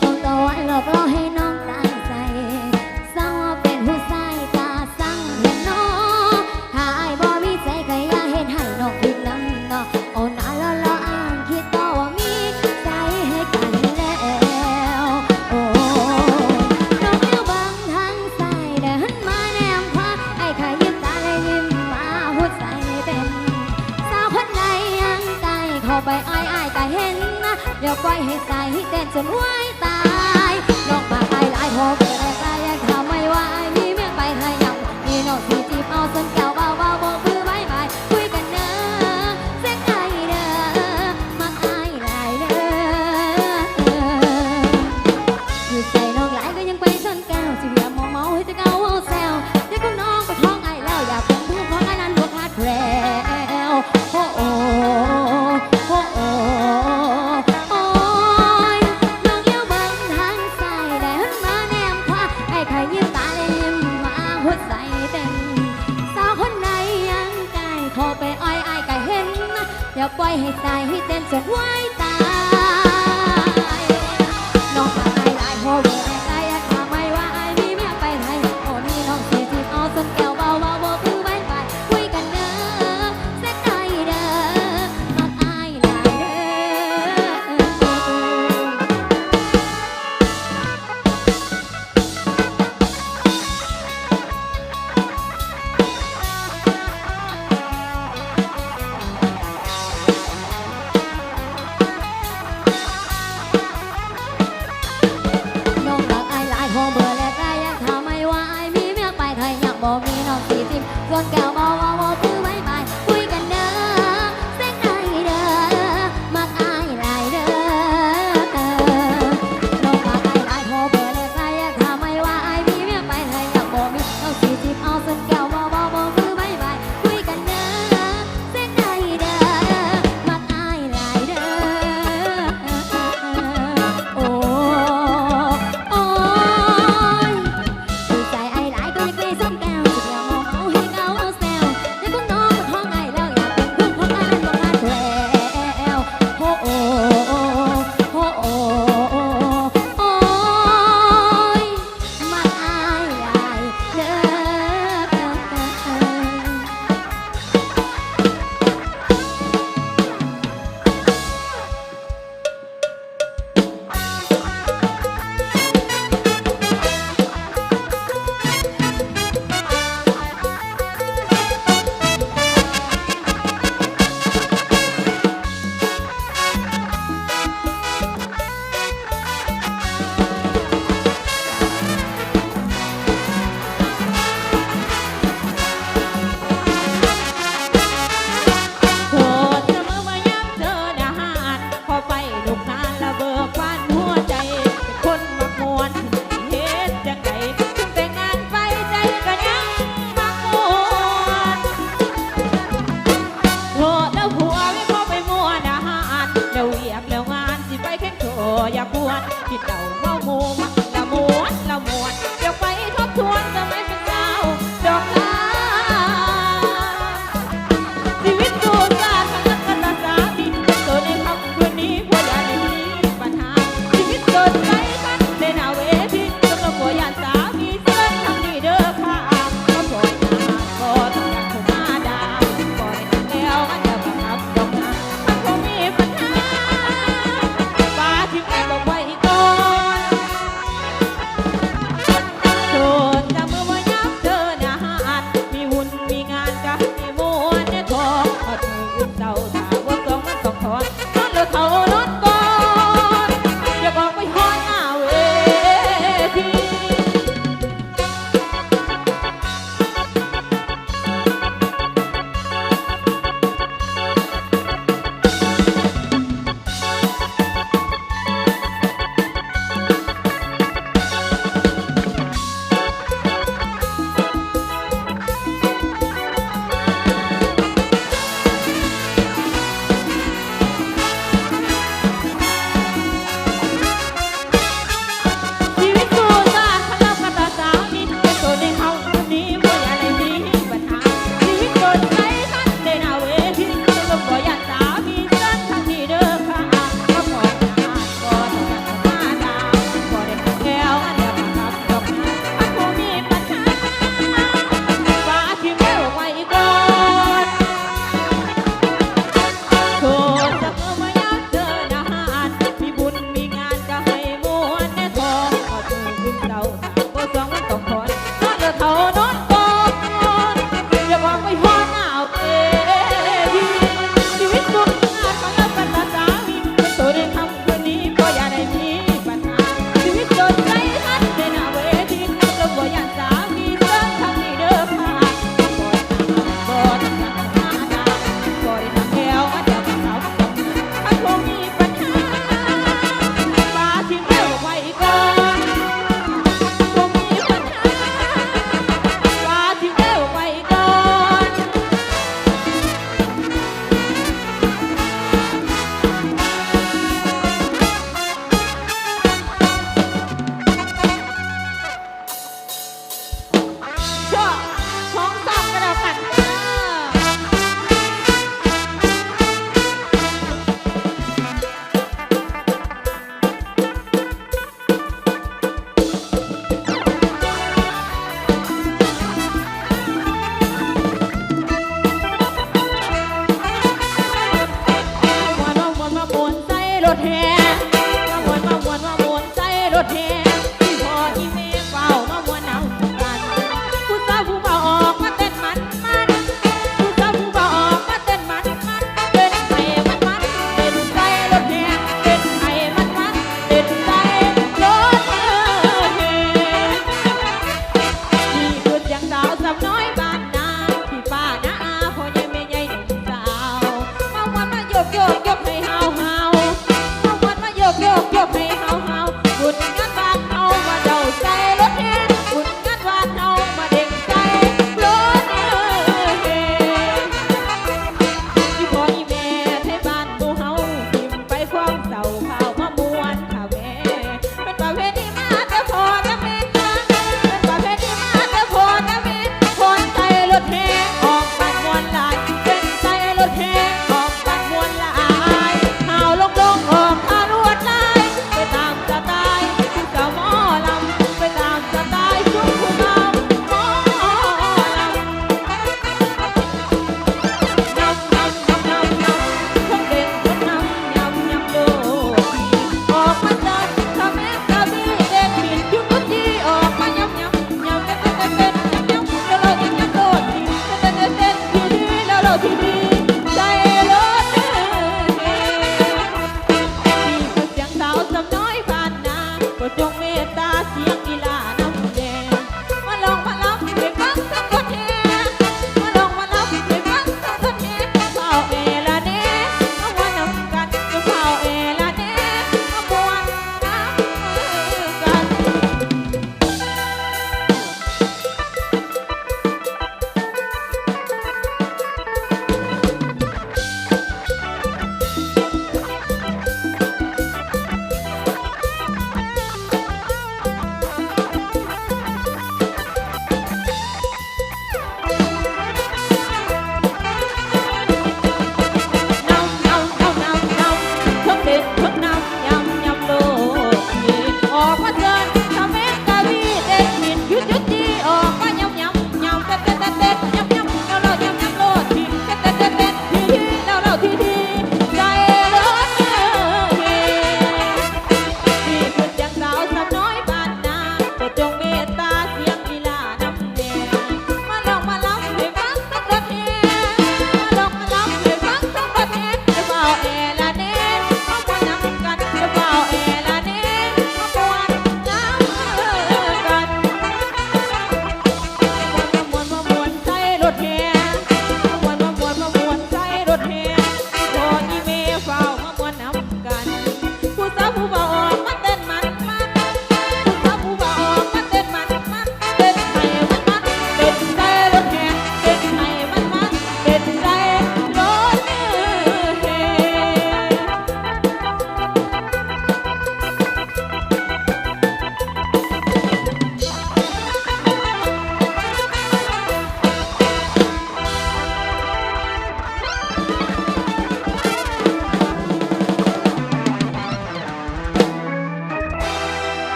ส่งตะวันหลอกล่อให้น้องตายใจสั่งว่าเป็นผู้ชายกาสั่งเห็นน้องถ้าไอ้บ่มีใจก็อย่าเห็นให้น้องผิดน้ำเนาะโอ้น่าละละอ่างคิดต่อว่ามีใจให้กันแล้วโอ้น้องเลี้ยวบางทางสายเดินมาแนมขวาไอ้ขยิ้มตาและยิ้มมาหัวใจเต้นสาวคนใดยังใจเข้าไปอ้ายก็เห็นนะเดี๋ยวปล่อยให้ใจเต้นจนไหวตายน้องมาไกลหลายพอเกิดอะไรยังทำไม่ว่าไอ้มีเมียไปไทยยังมีน้องสีจีบเอาส้นแก้วเบาๆบอกมือไว้ไปคุยกันเด้อเส้นใจเด้อมาไกลหลายเด้ออยู่ใจน้องหลายก็ยังไปส้นแก้วจีบอย่ามองเมาให้จะเกาเอาแซวเดี๋ยวก็น้องไปท้องไอ้แล้วอยากเป็นผู้ท้องไอ้นั้นบวกขาดแผลโอ้โอ้โอ้โอ้โอ้ยน้องเลี้ยวเบิ่งทางซ้ายแดนมาแนมขวาไอ้ขยิ้มตาและยิ้มมาหัวใจเต้นสาวคนไหนยังกายเข้าไปอ้อยไอ้ก็เห็นนะอย่าปล่อยให้ใจเต้นจนไหวตายน้องมาไกลหลายพอเบื่อไกลอยากถามไม่ว่าไอ้มีเมียไปไหนโอ้มีน้องเสียจีบเอาส้นแก้วเบาๆบอกมือไว้ไปคุยกันเด้อเส้นใจเด้อมาไกลหลายเด้น้องรักไอ้หลายพอเบื่อแล้วก็ยังทำไม่ว่าไอ้มีเมียไปไทยยังบ่มีน้องสีทิมส่วนแก้วเบาๆบอกมือไว้ไปคุยกันเด้อเส้นใจเด้อมาไกลหลายเด้อน้องรักไอ้หลายพอเบื่อแล้วก็ยังทำไม่ว่าไอ้มีเมียไปไทยยังบ่มีน้องสีทิมเอาส่วนแก้วเบาๆบอกมือไว้ไปคุยกันเด้อเส้นใจเด้อมาไกลหลายเด้อโอ้โอ้ยอยู่ใจไอ้หลายก็ยังเคยซ้ำแก้วจะอย่ามองเอาให้เกาเอาแซวเดี๋ยวพวกน้องมาท้องไอ้แล้วอยากเป็นผู้ของไอ้นั้นบอกขาดแผลโอ้โอ้โอ้โอ้โอ้ยมาไอ้หลายเด้โทษเสมอมาย้ำเธอดาหาดพอไปลูกนานละเบิกบานหัวใจเป็นคนมักมวนเฮ็ดจังไดถึงแต่งงานไปใจก็ยังมักมวนโทษแล้วผัวไม่พอไปมัวดาหาดแล้วเวียกแล้วงานสิไปแข่งโชว์อย่าปวดคิดเดาเมาโมมักละมวนละมวน